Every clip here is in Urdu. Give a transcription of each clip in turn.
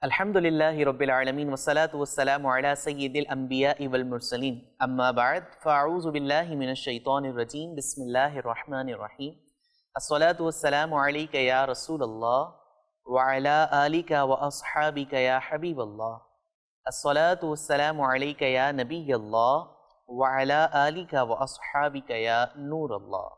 الحمدللہ رب العالمین والصلاة والسلام علی سید الانبیاء والمرسلین اما بعد فاعوذ باللہ من الشیطان الرجیم بسم اللہ الرحمن الرحیم الصلاة والسلام علیک یا رسول اللہ وعلی آلک واصحابک یا حبیب اللہ الصلاة والسلام علیک یا نبی اللہ وعلی آلک واصحابک یا نور اللہ.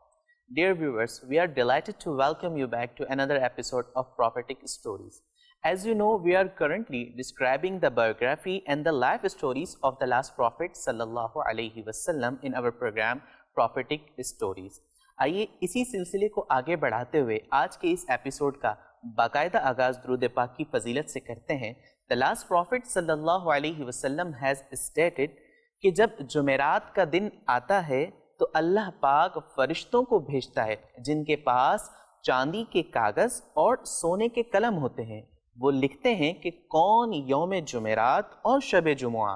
Dear viewers, we are delighted to welcome you back to another episode of Prophetic Stories. As you know, we are currently describing the biography and the life stories of the last Prophet sallallahu alaihi wasallam in our program Prophetic Stories. آئیے اسی سلسلے کو آگے بڑھاتے ہوئے آج کے اس ایپیسوڈ کا باقاعدہ آغاز درود پاک کی فضیلت سے کرتے ہیں. The last Prophet sallallahu alaihi wasallam has stated کہ جب جمعرات کا دن آتا ہے تو اللہ پاک فرشتوں کو بھیجتا ہے جن کے پاس چاندی کے کاغذ اور سونے کے قلم ہوتے ہیں. وہ لکھتے ہیں کہ کون یوم جمعرات اور شب جمعہ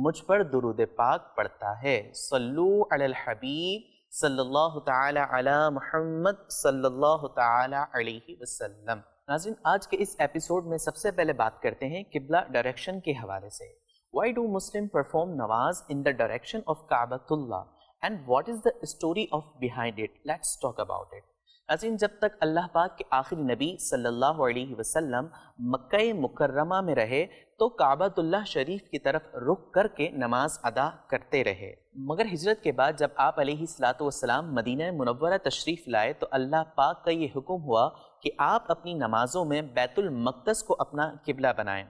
مجھ پر درود پاک پڑھتا ہے. صلو علی الحبیب صلی اللہ تعالی علی محمد صلی اللہ تعالی علیہ وسلم. ناظرین، آج کے اس ایپیسوڈ میں سب سے پہلے بات کرتے ہیں قبلہ ڈائریکشن کے حوالے سے. Why do Muslims perform namaz in the direction of Ka'batullah and what is the story of behind it? Let's talk about it. ناظرین، جب تک اللہ پاک کے آخری نبی صلی اللہ علیہ وسلم مکہ مکرمہ میں رہے تو کعبۃ اللہ شریف کی طرف رخ کر کے نماز ادا کرتے رہے. مگر ہجرت کے بعد جب آپ علیہ الصلاۃ والسلام مدینہ منورہ تشریف لائے تو اللہ پاک کا یہ حکم ہوا کہ آپ اپنی نمازوں میں بیت المقدس کو اپنا قبلہ بنائیں.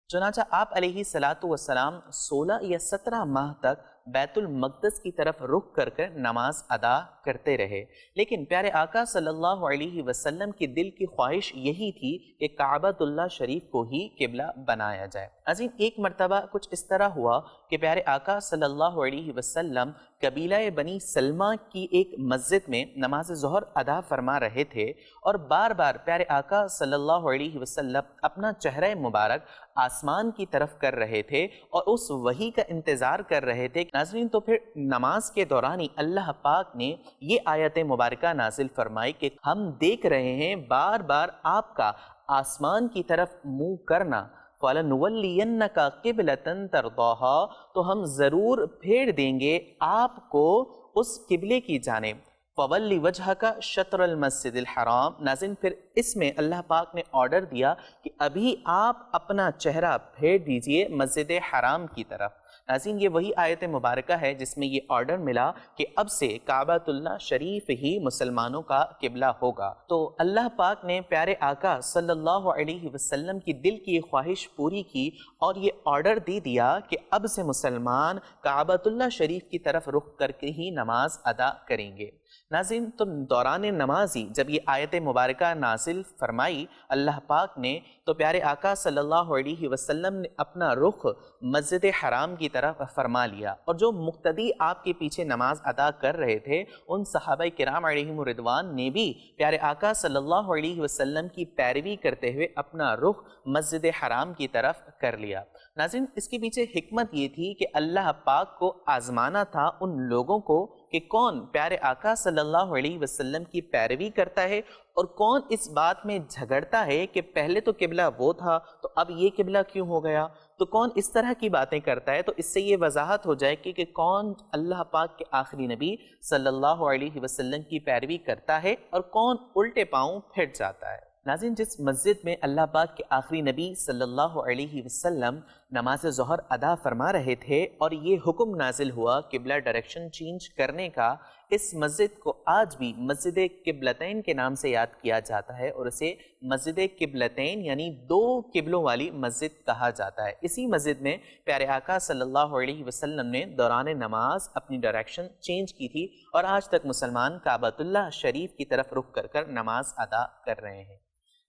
چنانچہ آپ علیہ الصلاۃ والسلام 16 یا 17 ماہ تک بیت المقدس کی طرف رخ کر کر نماز ادا کرتے رہے. لیکن پیارے آقا صلی اللہ علیہ وسلم کی دل کی خواہش یہی تھی کہ کعبۃ اللہ شریف کو ہی قبلہ بنایا جائے. عظیم، ایک مرتبہ کچھ اس طرح ہوا کہ پیارے آقا صلی اللہ علیہ وسلم قبیلہ بنی سلمہ کی ایک مسجد میں نماز ظہر ادا فرما رہے تھے اور بار بار پیارے آقا صلی اللہ علیہ وسلم اپنا چہرہ مبارک آسمان کی طرف کر رہے تھے اور اس وحی کا انتظار کر رہے تھے. ناظرین، تو پھر نماز کے دوران ہی اللہ پاک نے یہ آیت مبارکہ نازل فرمائی کہ ہم دیکھ رہے ہیں بار بار آپ کا آسمان کی طرف منہ کرنا. فَلَنُوَلِّيَنَّكَ قِبْلَةً تَرْضَاهَا، تو ہم ضرور پھیر دیں گے آپ کو اس قبلے کی جانب. فَوَلِّ وَجْهَكَ شَطْرَ الْمَسْجِدِ الْحَرَامِ. ناظرین، پھر اس میں اللہ پاک نے آرڈر دیا کہ ابھی آپ اپنا چہرہ پھیر دیجئے مسجد حرام کی طرف. ناظرین، یہ وہی آیت مبارکہ ہے جس میں یہ آرڈر ملا کہ اب سے کعبۃ اللہ شریف ہی مسلمانوں کا قبلہ ہوگا. تو اللہ پاک نے پیارے آقا صلی اللہ علیہ وسلم کی دل کی خواہش پوری کی اور یہ آرڈر دے دیا کہ اب سے مسلمان کعبۃ اللہ شریف کی طرف رخ کر کے ہی نماز ادا کریں گے. ناظرین، تو دوران نمازی جب یہ آیت مبارکہ نازل فرمائی اللہ پاک نے تو پیارے آقا صلی اللہ علیہ وسلم نے اپنا رخ مسجد حرام کی طرف فرما لیا اور جو مقتدی آپ کے پیچھے نماز ادا کر رہے تھے ان صحابہ کرام علیہم الرضوان نے بھی پیارے آقا صلی اللہ علیہ وسلم کی پیروی کرتے ہوئے اپنا رخ مسجد حرام کی طرف کر لیا. ناظرین، اس کے پیچھے حکمت یہ تھی کہ اللہ پاک کو آزمانا تھا ان لوگوں کو کہ کون پیارے آقا صلی اللہ علیہ وسلم کی پیروی کرتا ہے اور کون اس بات میں جھگڑتا ہے کہ پہلے تو قبلہ وہ تھا تو اب یہ قبلہ کیوں ہو گیا. تو کون اس طرح کی باتیں کرتا ہے. تو اس سے یہ وضاحت ہو جائے کہ کون اللہ پاک کے آخری نبی صلی اللہ علیہ وسلم کی پیروی کرتا ہے اور کون الٹے پاؤں پھٹ جاتا ہے. ناظرین، جس مسجد میں اللہ پاک کے آخری نبی صلی اللہ علیہ وسلم نماز ظہر ادا فرما رہے تھے اور یہ حکم نازل ہوا قبلہ ڈائریکشن چینج کرنے کا، اس مسجد کو آج بھی مسجد قبلتین کے نام سے یاد کیا جاتا ہے اور اسے مسجد قبلتین یعنی دو قبلوں والی مسجد کہا جاتا ہے. اسی مسجد میں پیارے آقا صلی اللہ علیہ وسلم نے دوران نماز اپنی ڈائریکشن چینج کی تھی اور آج تک مسلمان کعبۃ اللہ شریف کی طرف رخ کر کر نماز ادا کر رہے ہیں.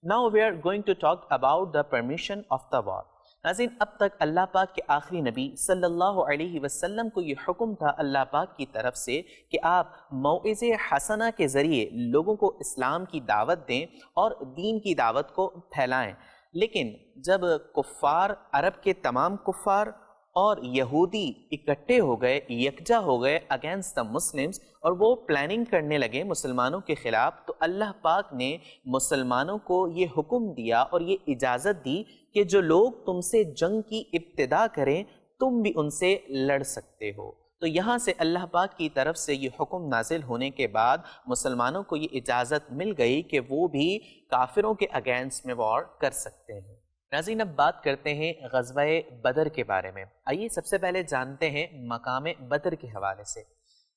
Now we are going to talk about the permission of the war. ناظرین، اب تک اللہ پاک کے آخری نبی صلی اللہ علیہ وسلم کو یہ حکم تھا اللہ پاک کی طرف سے کہ آپ موعظہ حسنہ کے ذریعے لوگوں کو اسلام کی دعوت دیں اور دین کی دعوت کو پھیلائیں. لیکن جب کفار، عرب کے تمام کفار اور یہودی اکٹھے ہو گئے، یکجا ہو گئے اگینسٹ دا مسلمز، اور وہ پلاننگ کرنے لگے مسلمانوں کے خلاف، تو اللہ پاک نے مسلمانوں کو یہ حکم دیا اور یہ اجازت دی کہ جو لوگ تم سے جنگ کی ابتدا کریں تم بھی ان سے لڑ سکتے ہو۔ تو یہاں سے اللہ پاک کی طرف سے یہ حکم نازل ہونے کے بعد مسلمانوں کو یہ اجازت مل گئی کہ وہ بھی کافروں کے اگینسٹ میں وار کر سکتے ہیں۔ ناظرین، اب بات کرتے ہیں غزوہ بدر کے بارے میں۔ آئیے سب سے پہلے جانتے ہیں مقام بدر کے حوالے سے۔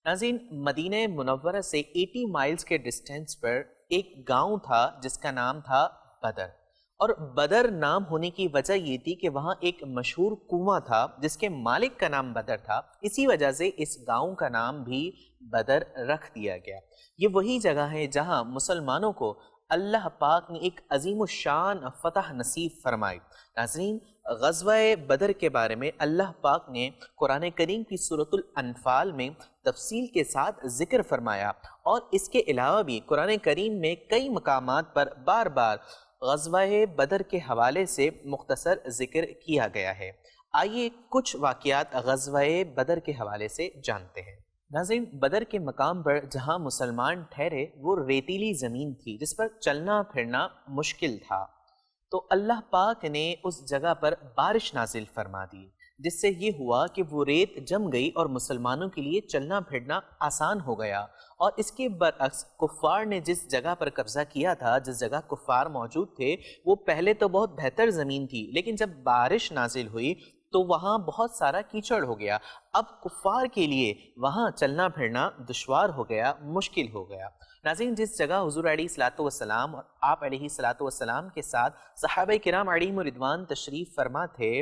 ناظرین، مدینہ منورہ سے 80 مائلز کے ڈسٹینس پر ایک گاؤں تھا جس کا نام تھا بدر، اور بدر نام ہونے کی وجہ یہ تھی کہ وہاں ایک مشہور کنواں تھا جس کے مالک کا نام بدر تھا، اسی وجہ سے اس گاؤں کا نام بھی بدر رکھ دیا گیا۔ یہ وہی جگہ ہے جہاں مسلمانوں کو اللہ پاک نے ایک عظیم الشان فتح نصیب فرمائی۔ ناظرین، غزوہ بدر کے بارے میں اللہ پاک نے قرآن کریم کی سورۃ الانفال میں تفصیل کے ساتھ ذکر فرمایا، اور اس کے علاوہ بھی قرآن کریم میں کئی مقامات پر بار بار غزوہ بدر کے حوالے سے مختصر ذکر کیا گیا ہے۔ آئیے کچھ واقعات غزوہ بدر کے حوالے سے جانتے ہیں۔ ناظرین، بدر کے مقام پر جہاں مسلمان ٹھہرے وہ ریتیلی زمین تھی جس پر چلنا پھرنا مشکل تھا، تو اللہ پاک نے اس جگہ پر بارش نازل فرما دی، جس سے یہ ہوا کہ وہ ریت جم گئی اور مسلمانوں کے لیے چلنا پھرنا آسان ہو گیا۔ اور اس کے برعکس کفار نے جس جگہ پر قبضہ کیا تھا، جس جگہ کفار موجود تھے، وہ پہلے تو بہت بہتر زمین تھی، لیکن جب بارش نازل ہوئی تو وہاں بہت سارا کیچڑ ہو گیا۔ اب کفار کے لیے وہاں چلنا پھرنا دشوار ہو گیا، مشکل ہو گیا۔ ناظرین، جس جگہ حضور علیہ الصلوۃ والسلام اور آپ علیہ الصلوۃ والسلام کے ساتھ صحابہ کرام علیہم رضوان تشریف فرما تھے،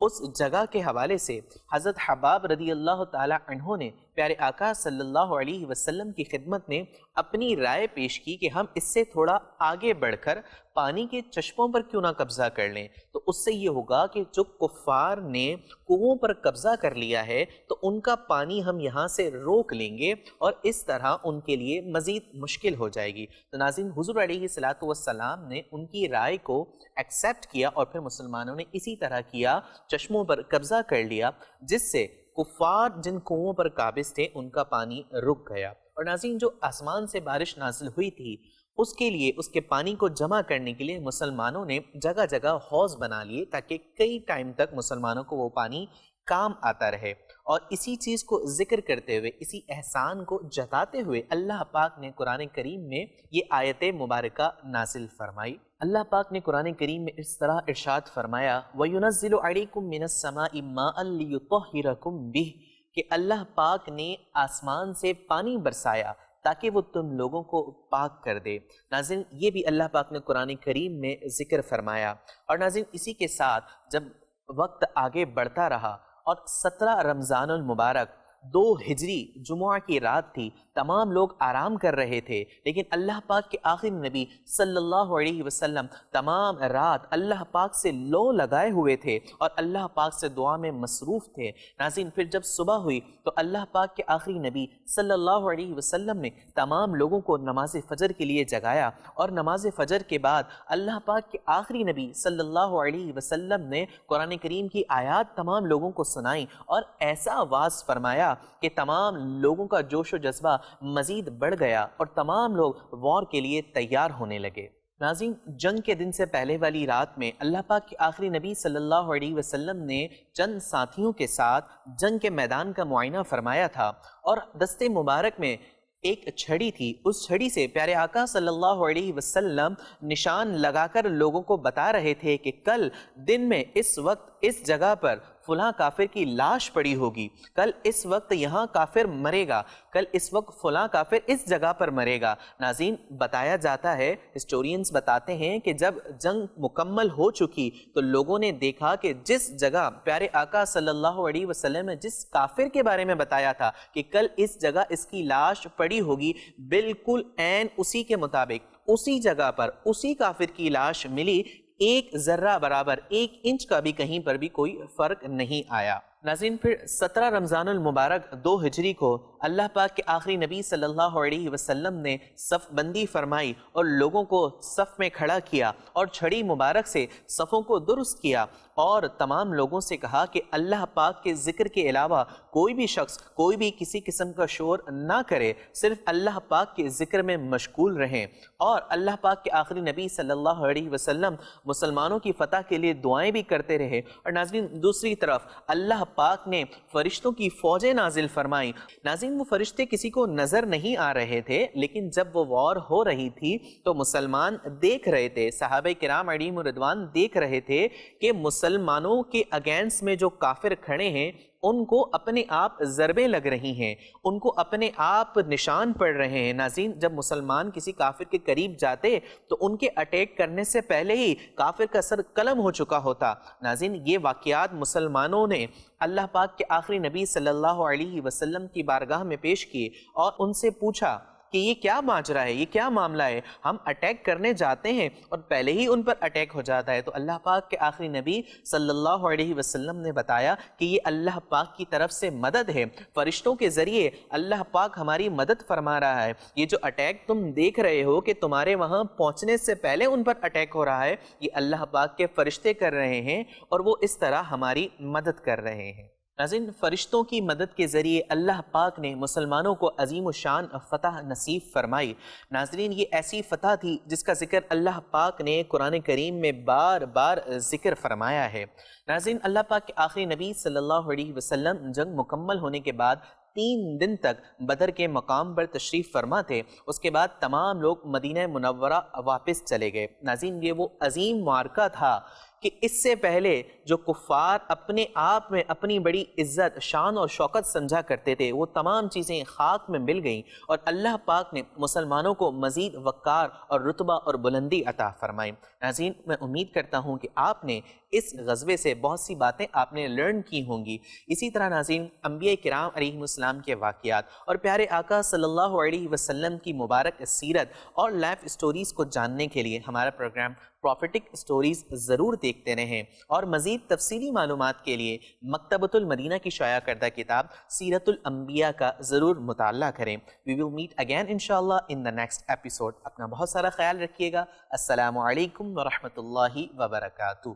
اس جگہ کے حوالے سے حضرت حباب رضی اللہ تعالی عنہ نے پیارے آقا صلی اللہ علیہ وسلم کی خدمت میں اپنی رائے پیش کی کہ ہم اس سے تھوڑا آگے بڑھ کر پانی کے چشموں پر کیوں نہ قبضہ کر لیں، تو اس سے یہ ہوگا کہ جو کفار نے کنووں پر قبضہ کر لیا ہے تو ان کا پانی ہم یہاں سے روک لیں گے، اور اس طرح ان کے لیے مزید مشکل ہو جائے گی۔ تو ناظرین، حضور علیہ الصلوۃ والسلام نے ان کی رائے کو ایکسیپٹ کیا، اور پھر مسلمانوں نے اسی طرح کیا، چشموں پر قبضہ کر لیا، جس سے کفار جن کنووں پر قابض تھے ان کا پانی رک گیا۔ اور ناظرین، جو آسمان سے بارش نازل ہوئی تھی اس کے لیے، اس کے پانی کو جمع کرنے کے لیے مسلمانوں نے جگہ جگہ حوض بنا لیے تاکہ کئی ٹائم تک مسلمانوں کو وہ پانی کام آتا رہے۔ اور اسی چیز کو ذکر کرتے ہوئے، اسی احسان کو جتاتے ہوئے اللہ پاک نے قرآن کریم میں یہ آیت مبارکہ نازل فرمائی۔ اللہ پاک نے قرآن کریم میں اس طرح ارشاد فرمایا، وَيُنَزِّلُ عَلَيْكُم مِّنَ السَّمَاءِ مَاءً لِيُطَهِّرَكُم بِهِ، کہ اللہ پاک نے آسمان سے پانی برسایا تاکہ وہ تم لوگوں کو پاک کر دے۔ ناظرین، یہ بھی اللہ پاک نے قرآن کریم میں ذکر فرمایا۔ اور ناظرین، اسی کے ساتھ جب وقت آگے بڑھتا رہا اور 17 رمضان المبارک 2 ہجری جمعہ کی رات تھی، تمام لوگ آرام کر رہے تھے، لیکن اللہ پاک کے آخری نبی صلی اللہ علیہ وسلم تمام رات اللہ پاک سے لو لگائے ہوئے تھے اور اللہ پاک سے دعا میں مصروف تھے۔ ناظرین، پھر جب صبح ہوئی تو اللہ پاک کے آخری نبی صلی اللہ علیہ وسلم نے تمام لوگوں کو نماز فجر کے لیے جگایا، اور نماز فجر کے بعد اللہ پاک کے آخری نبی صلی اللہ علیہ وسلم نے قرآن کریم کی آیات تمام لوگوں کو سنائی، اور ایسا آواز فرمایا کہ تمام لوگوں کا جوش و جذبہ مزید بڑھ گیا اور تمام لوگ وار کے لیے تیار ہونے لگے۔ ناظرین، جنگ کے دن سے پہلے والی رات میں اللہ پاک کے آخری نبی صلی اللہ علیہ وسلم نے چند ساتھیوں کے ساتھ جنگ کے میدان کا معائنہ فرمایا تھا، اور دستے مبارک میں ایک چھڑی تھی، اس چھڑی سے پیارے آقا صلی اللہ علیہ وسلم نشان لگا کر لوگوں کو بتا رہے تھے کہ کل دن میں اس وقت اس جگہ پر فلاں کافر کی لاش پڑی ہوگی، کل اس وقت یہاں کافر مرے گا، کل اس وقت فلاں کافر اس جگہ پر مرے گا۔ ناظرین، بتایا جاتا ہے، ہسٹورینز بتاتے ہیں کہ جب جنگ مکمل ہو چکی تو لوگوں نے دیکھا کہ جس جگہ پیارے آقا صلی اللہ علیہ وسلم نے جس کافر کے بارے میں بتایا تھا کہ کل اس جگہ اس کی لاش پڑی ہوگی، بالکل عین اسی کے مطابق اسی جگہ پر اسی کافر کی لاش ملی، ایک ذرہ برابر 1 انچ کا بھی کہیں پر بھی کوئی فرق نہیں آیا۔ ناظرین پھر 17 رمضان المبارک 2 ہجری کو اللہ پاک کے آخری نبی صلی اللہ علیہ وسلم نے صف بندی فرمائی اور لوگوں کو صف میں کھڑا کیا اور چھڑی مبارک سے صفوں کو درست کیا اور تمام لوگوں سے کہا کہ اللہ پاک کے ذکر کے علاوہ کوئی بھی شخص کوئی بھی کسی قسم کا شور نہ کرے، صرف اللہ پاک کے ذکر میں مشغول رہیں۔ اور اللہ پاک کے آخری نبی صلی اللہ علیہ وسلم مسلمانوں کی فتح کے لیے دعائیں بھی کرتے رہے۔ اور ناظرین دوسری طرف اللہ پاک نے فرشتوں کی فوجیں نازل فرمائیں۔ ناظرین وہ فرشتے کسی کو نظر نہیں آ رہے تھے، لیکن جب وہ وار ہو رہی تھی تو مسلمان دیکھ رہے تھے، صحابہ کرام علیہم الرضوان دیکھ رہے تھے کہ مسلمانوں کے اگینسٹ میں جو کافر کھڑے ہیں ان کو اپنے آپ ضربیں لگ رہی ہیں، ان کو اپنے آپ نشان پڑ رہے ہیں۔ ناظرین جب مسلمان کسی کافر کے قریب جاتے تو ان کے اٹیک کرنے سے پہلے ہی کافر کا سر قلم ہو چکا ہوتا۔ ناظرین یہ واقعات مسلمانوں نے اللہ پاک کے آخری نبی صلی اللہ علیہ وسلم کی بارگاہ میں پیش کیے اور ان سے پوچھا کہ یہ کیا ماجرا ہے، یہ کیا معاملہ ہے، ہم اٹیک کرنے جاتے ہیں اور پہلے ہی ان پر اٹیک ہو جاتا ہے۔ تو اللہ پاک کے آخری نبی صلی اللہ علیہ وسلم نے بتایا کہ یہ اللہ پاک کی طرف سے مدد ہے، فرشتوں کے ذریعے اللہ پاک ہماری مدد فرما رہا ہے۔ یہ جو اٹیک تم دیکھ رہے ہو کہ تمہارے وہاں پہنچنے سے پہلے ان پر اٹیک ہو رہا ہے، یہ اللہ پاک کے فرشتے کر رہے ہیں اور وہ اس طرح ہماری مدد کر رہے ہیں۔ ناظرین فرشتوں کی مدد کے ذریعے اللہ پاک نے مسلمانوں کو عظیم الشان فتح نصیب فرمائی۔ ناظرین یہ ایسی فتح تھی جس کا ذکر اللہ پاک نے قرآن کریم میں بار بار ذکر فرمایا ہے۔ ناظرین اللہ پاک کے آخری نبی صلی اللہ علیہ وسلم جنگ مکمل ہونے کے بعد 3 دن تک بدر کے مقام پر تشریف فرما تھے۔ اس کے بعد تمام لوگ مدینہ منورہ واپس چلے گئے۔ ناظرین یہ وہ عظیم معرکہ تھا کہ اس سے پہلے جو کفار اپنے آپ میں اپنی بڑی عزت، شان اور شوکت سمجھا کرتے تھے، وہ تمام چیزیں خاک میں مل گئیں اور اللہ پاک نے مسلمانوں کو مزید وقار اور رتبہ اور بلندی عطا فرمائی۔ ناظرین میں امید کرتا ہوں کہ آپ نے اس غزوے سے بہت سی باتیں آپ نے لرن کی ہوں گی۔ اسی طرح ناظرین انبیاء کرام علیہم السلام کے واقعات اور پیارے آقا صلی اللہ علیہ وسلم کی مبارک سیرت اور لائف سٹوریز کو جاننے کے لیے ہمارا پروگرام پروفیٹک سٹوریز ضرور دیکھتے رہیں اور مزید تفصیلی معلومات کے لیے مکتبۃ المدینہ کی شائع کردہ کتاب سیرت الانبیاء کا ضرور مطالعہ کریں۔ We will meet again inshallah in the next episode۔ اپنا بہت سارا خیال رکھیے گا۔ السلام علیکم ورحمۃ اللہ وبرکاتہ۔